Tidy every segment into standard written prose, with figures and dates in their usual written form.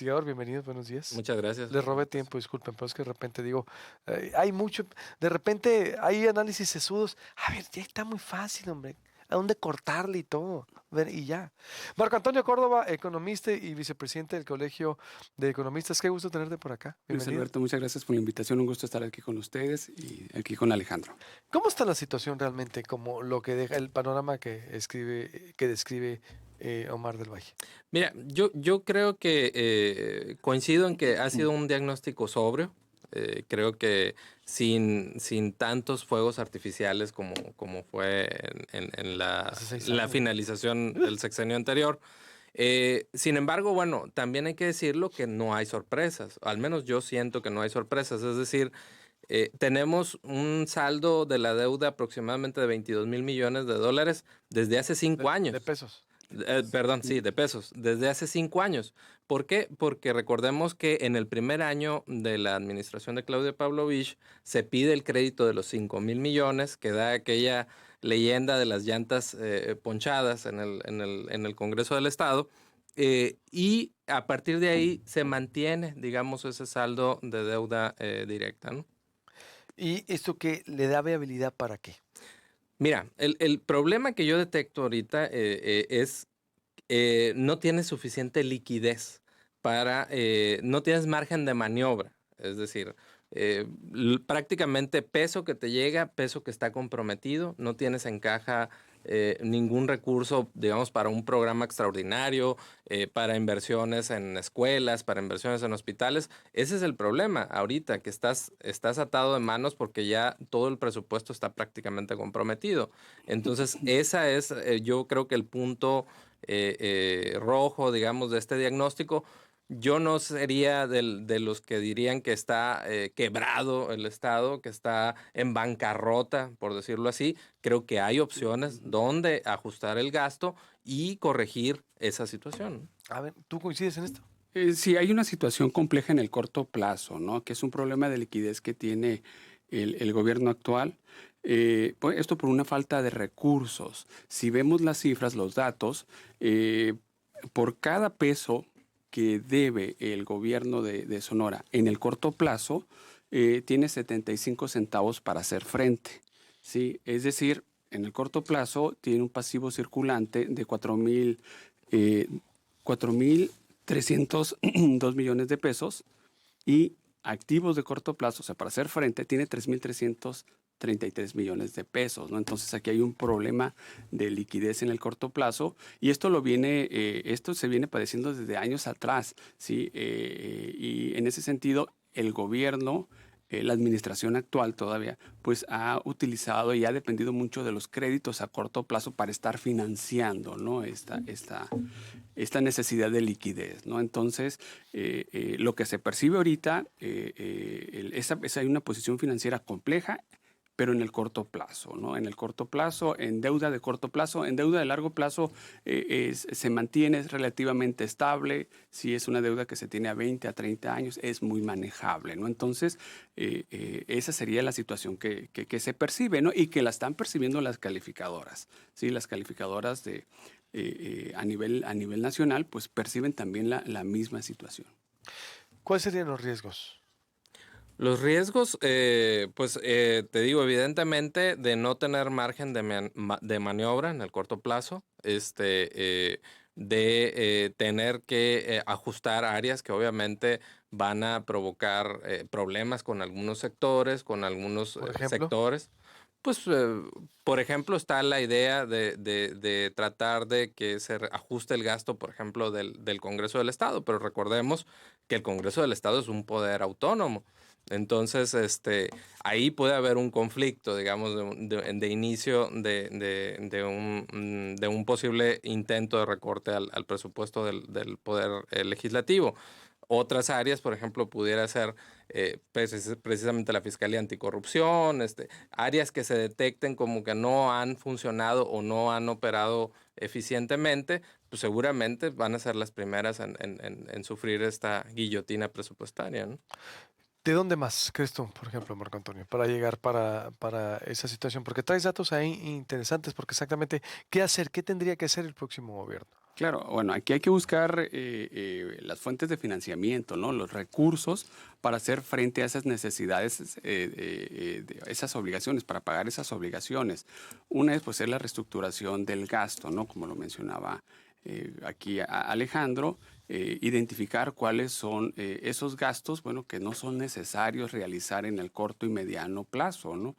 Investigador, bienvenido, buenos días. Muchas gracias. Les robé tiempo, disculpen, pero es que de repente digo, hay mucho, de repente hay análisis sesudos. A ver, ya está muy fácil, hombre. ¿A dónde cortarle y todo? A ver, y ya. Marco Antonio Córdoba, economista y vicepresidente del Colegio de Economistas. Qué gusto tenerte por acá. Luis Bienvenido. Alberto, muchas gracias por la invitación. Un gusto estar aquí con ustedes y aquí con Alejandro. ¿Cómo está la situación realmente, como lo que deja el panorama que describe Omar del Valle? Mira, yo creo que coincido en que ha sido un diagnóstico sobrio. Creo que sin tantos fuegos artificiales como fue en Hace 6 años, la ¿no? finalización del sexenio anterior. Sin embargo, bueno, también hay que decirlo que no hay sorpresas. Al menos yo siento que no hay sorpresas. Es decir, tenemos un saldo de la deuda aproximadamente de 22,000 millones de dólares desde hace 5 años. De pesos. Perdón, sí, de pesos, desde hace 5 años. ¿Por qué? Porque recordemos que en el primer año de la administración de Claudia Pavlovich se pide el crédito de los 5,000 millones, que da aquella leyenda de las llantas ponchadas en el Congreso del Estado. Y a partir de ahí se mantiene, digamos, ese saldo de deuda directa, ¿no? ¿Y esto qué le da viabilidad para qué? Mira, el problema que yo detecto ahorita es no tienes suficiente liquidez no tienes margen de maniobra. Es decir, prácticamente peso que te llega, peso que está comprometido, no tienes en caja ningún recurso, digamos, para un programa extraordinario, para inversiones en escuelas, para inversiones en hospitales. Ese es el problema ahorita, que estás atado de manos porque ya todo el presupuesto está prácticamente comprometido. Entonces, esa es, yo creo que el punto rojo, digamos, de este diagnóstico. Yo no sería de los que dirían que está quebrado el Estado, que está en bancarrota, por decirlo así. Creo que hay opciones donde ajustar el gasto y corregir esa situación. A ver, ¿tú coincides en esto? Sí, hay una situación compleja en el corto plazo, ¿no? Que es un problema de liquidez que tiene el gobierno actual. Pues esto por una falta de recursos. Si vemos las cifras, los datos, por cada peso que debe el gobierno de Sonora en el corto plazo, tiene 75 centavos para hacer frente. ¿Sí? Es decir, en el corto plazo tiene un pasivo circulante de 4,302 millones de pesos y activos de corto plazo, o sea, para hacer frente, tiene 3,333 millones de pesos, ¿no? Entonces aquí hay un problema de liquidez en el corto plazo y esto se viene padeciendo desde años atrás, ¿sí? Y en ese sentido, el gobierno, la administración actual todavía, pues ha utilizado y ha dependido mucho de los créditos a corto plazo para estar financiando, ¿no? Esta necesidad de liquidez, ¿no? Entonces, lo que se percibe ahorita hay una posición financiera compleja, pero en el corto plazo, ¿no? En el corto plazo, en deuda de corto plazo, en deuda de largo plazo se mantiene, es relativamente estable. Si es una deuda que se tiene a 20, a 30 años, es muy manejable, ¿no? Entonces, esa sería la situación que se percibe, ¿no? Y que la están percibiendo las calificadoras, ¿sí? Las calificadoras a nivel nacional, pues perciben también la misma situación. ¿Cuáles serían los riesgos? Los riesgos, te digo, evidentemente, de no tener margen de maniobra en el corto plazo, de tener que ajustar áreas que obviamente van a provocar problemas con algunos sectores, con algunos Por ejemplo. sectores. Pues, por ejemplo, está la idea de tratar de que se ajuste el gasto, por ejemplo, del Congreso del Estado, pero recordemos que el Congreso del Estado es un poder autónomo. Entonces, ahí puede haber un conflicto, digamos, de inicio de un posible intento de recorte al presupuesto del poder legislativo. Otras áreas, por ejemplo, pudiera ser precisamente la Fiscalía Anticorrupción, áreas que se detecten como que no han funcionado o no han operado eficientemente, pues seguramente van a ser las primeras en sufrir esta guillotina presupuestaria, ¿no? ¿De dónde más crees tú, por ejemplo, Marco Antonio, para llegar para esa situación? Porque traes datos ahí interesantes, porque exactamente, ¿qué hacer? ¿Qué tendría que hacer el próximo gobierno? Claro, bueno, aquí hay que buscar las fuentes de financiamiento, ¿no? Los recursos para hacer frente a esas necesidades, de esas obligaciones, para pagar esas obligaciones. Una es, pues, es la reestructuración del gasto, ¿no? Como lo mencionaba aquí Alejandro, identificar cuáles son esos gastos, bueno, que no son necesarios realizar en el corto y mediano plazo, ¿no?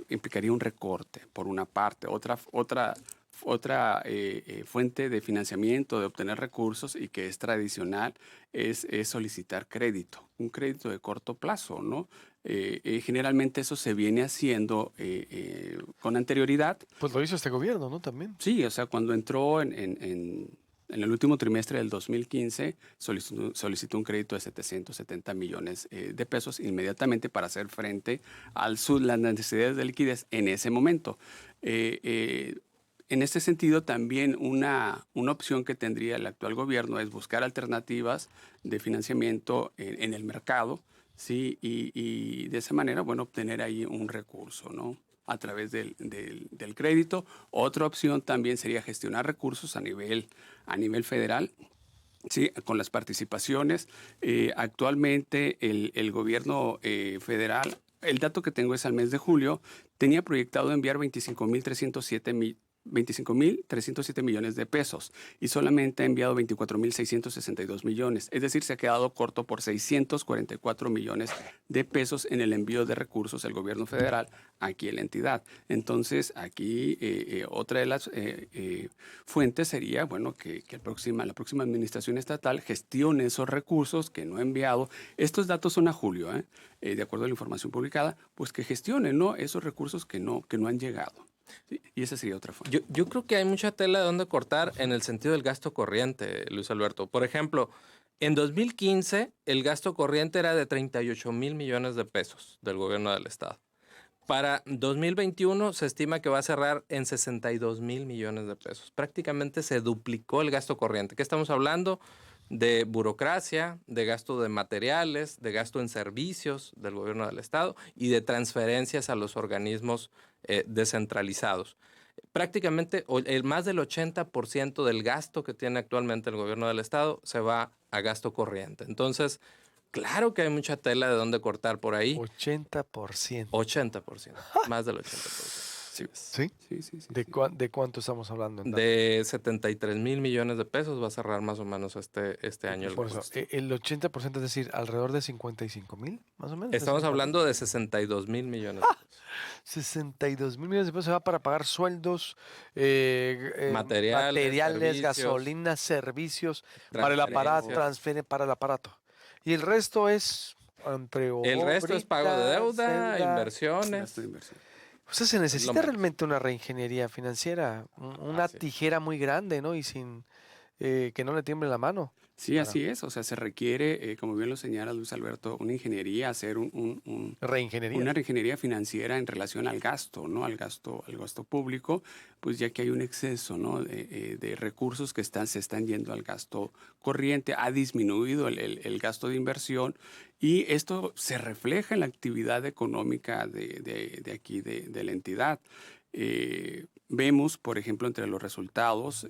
Implicaría un recorte, por una parte. Otra fuente de financiamiento, de obtener recursos y que es tradicional, es solicitar crédito, un crédito de corto plazo, ¿no? Generalmente eso se viene haciendo con anterioridad. Pues lo hizo este gobierno, ¿no? También. Sí, o sea, cuando entró en el último trimestre del 2015, solicitó un crédito de 770 millones de pesos inmediatamente para hacer frente a las necesidades de liquidez en ese momento. En este sentido, también una opción que tendría el actual gobierno es buscar alternativas de financiamiento en el mercado, ¿sí? Y de esa manera, bueno, obtener ahí un recurso, ¿no? A través del crédito. Otra opción también sería gestionar recursos a nivel federal, sí, con las participaciones. Actualmente el gobierno federal, el dato que tengo es al mes de julio, tenía proyectado enviar 25.307 millones de pesos y solamente ha enviado 24.662 millones. Es decir, se ha quedado corto por 644 millones de pesos en el envío de recursos del gobierno federal aquí en la entidad. Entonces, aquí otra de las fuentes sería, bueno, que la próxima administración estatal gestione esos recursos que no ha enviado. Estos datos son a julio, de acuerdo a la información publicada, pues que gestione, ¿no?, esos recursos que no han llegado. Sí, y esa sería otra fuente. Yo creo que hay mucha tela de dónde cortar en el sentido del gasto corriente, Luis Alberto. Por ejemplo, en 2015 el gasto corriente era de 38 mil millones de pesos del gobierno del estado. Para 2021 se estima que va a cerrar en 62 mil millones de pesos. Prácticamente se duplicó el gasto corriente. ¿Qué estamos hablando? De burocracia, de gasto de materiales, de gasto en servicios del gobierno del estado y de transferencias a los organismos descentralizados. Prácticamente más del 80% del gasto que tiene actualmente el gobierno del estado se va a gasto corriente. Entonces, claro que hay mucha tela de dónde cortar por ahí. 80%. 80%, más del 80%. ¿Sí? Sí. ¿De cuánto estamos hablando? De 73 mil millones de pesos va a cerrar más o menos este año el Por eso, gasto. el 80%, es decir, alrededor de 55,000, más o menos. Estamos 60,000. hablando de 62 mil millones de pesos. 62,000 millones de pesos se va para pagar sueldos, Materiales, servicios, gasolina, servicios, para el aparato, transferencias. para el aparato. Y el resto es entre El resto es pago de deuda, Gasto inversiones. de inversión. O sea, se lo necesita menos. realmente una reingeniería financiera, una Así es. tijera muy grande, ¿no? Y sin que no le tiemble la mano. Sí, así es. O sea, se requiere, como bien lo señala Luis Alberto, una ingeniería, hacer Reingeniería. una reingeniería financiera en relación al gasto, ¿no? Al gasto público, pues ya que hay un exceso, ¿no?, de recursos que se están yendo al gasto corriente, ha disminuido el gasto de inversión y esto se refleja en la actividad económica de aquí, de la entidad. Vemos, por ejemplo, entre los resultados,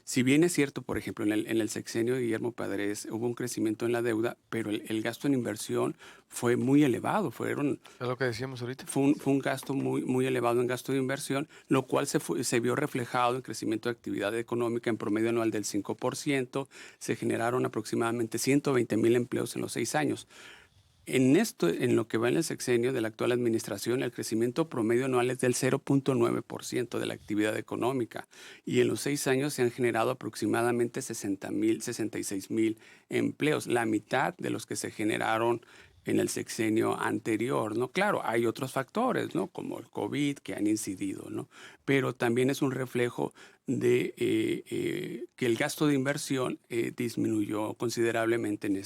si bien es cierto, por ejemplo, en el sexenio de Guillermo Padres hubo un crecimiento en la deuda, pero el gasto en inversión fue muy elevado. Es lo que decíamos ahorita. Fue un gasto muy elevado en gasto de inversión, lo cual se vio reflejado en crecimiento de actividad económica en promedio anual del 5%. Se generaron aproximadamente 120,000 empleos en los 6 años. En lo que va en el sexenio de la actual administración, el crecimiento promedio anual es del 0.9% de la actividad económica y en los 6 años se han generado aproximadamente 66,000 empleos, la mitad de los que se generaron en el sexenio anterior, ¿no? Claro, hay otros factores, ¿no?, como el COVID que han incidido, ¿no? Pero también es un reflejo de que el gasto de inversión disminuyó considerablemente en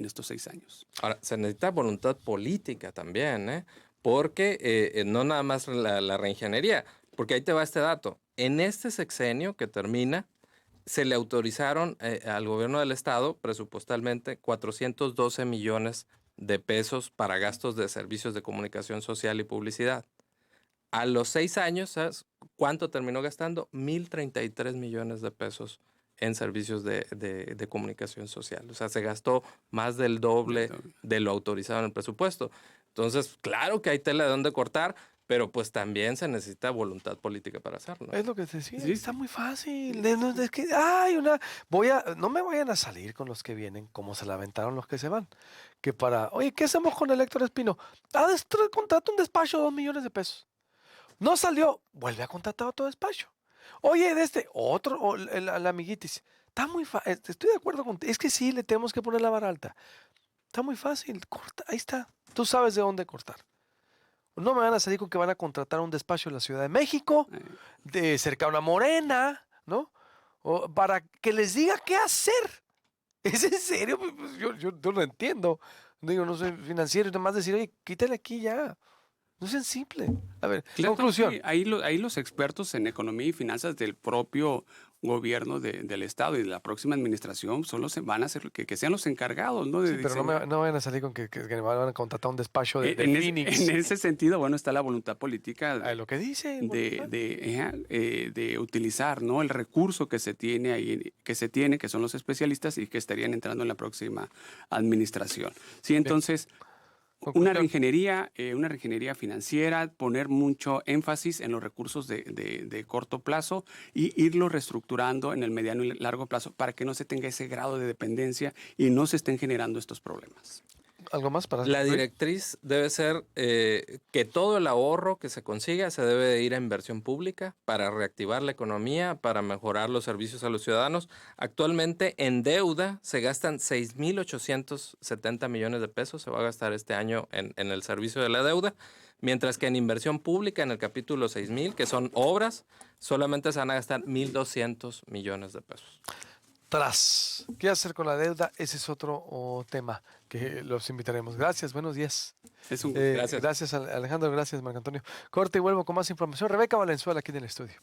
estos 6 años. Ahora, se necesita voluntad política también, porque no nada más la reingeniería, porque ahí te va este dato. En este sexenio que termina, se le autorizaron al gobierno del estado presupuestalmente 412 millones de pesos para gastos de servicios de comunicación social y publicidad. A los 6 años, ¿sabes cuánto terminó gastando? 1,033 millones de pesos en servicios de comunicación social. O sea, se gastó más del doble de lo autorizado en el presupuesto. Entonces, claro que hay tela de dónde cortar, pero pues también se necesita voluntad política para hacerlo. Es lo que te decía, Sí. está muy fácil. Es que, no me vayan a salir con los que vienen, como se la aventaron los que se van. Que oye, ¿qué hacemos con el Héctor Espino? Contrata un despacho, 2 millones de pesos. No salió, vuelve a contratar otro despacho. Oye, otro, la amiguitis. Está muy fácil, estoy de acuerdo contigo. Es que sí, le tenemos que poner la vara alta. Está muy fácil, corta, ahí está. Tú sabes de dónde cortar. No me van a salir con que van a contratar un despacho en la Ciudad de México, de cerca a una Morena, ¿no? O para que les diga qué hacer. ¿Es en serio? Pues yo no lo entiendo. Digo, no soy financiero, y nada más decir, oye, quítale aquí ya. No es tan simple. A ver, Claro, conclusión. sí, ahí los expertos en economía y finanzas del propio gobierno del Estado y de la próxima administración van a ser que sean los encargados, ¿no? Sí, pero no vayan a salir con que me van a contratar un despacho de Phoenix. En ese sentido, bueno, está la voluntad política Lo que dice. de utilizar, ¿no? El recurso que se tiene ahí, que son los especialistas y que estarían entrando en la próxima administración. Sí, entonces, una reingeniería financiera, poner mucho énfasis en los recursos de corto plazo y irlo reestructurando en el mediano y largo plazo para que no se tenga ese grado de dependencia y no se estén generando estos problemas. ¿Algo más para La directriz debe ser que todo el ahorro que se consiga se debe de ir a inversión pública para reactivar la economía, para mejorar los servicios a los ciudadanos. Actualmente en deuda se gastan 6,870 millones de pesos, se va a gastar este año en el servicio de la deuda, mientras que en inversión pública, en el capítulo 6,000, que son obras, solamente se van a gastar 1,200 millones de pesos. ¿Qué hacer con la deuda? Ese es otro tema que los invitaremos. Gracias, buenos días. Gracias. Gracias, Alejandro, gracias, Marco Antonio. Corte y vuelvo con más información. Rebeca Valenzuela aquí en el estudio.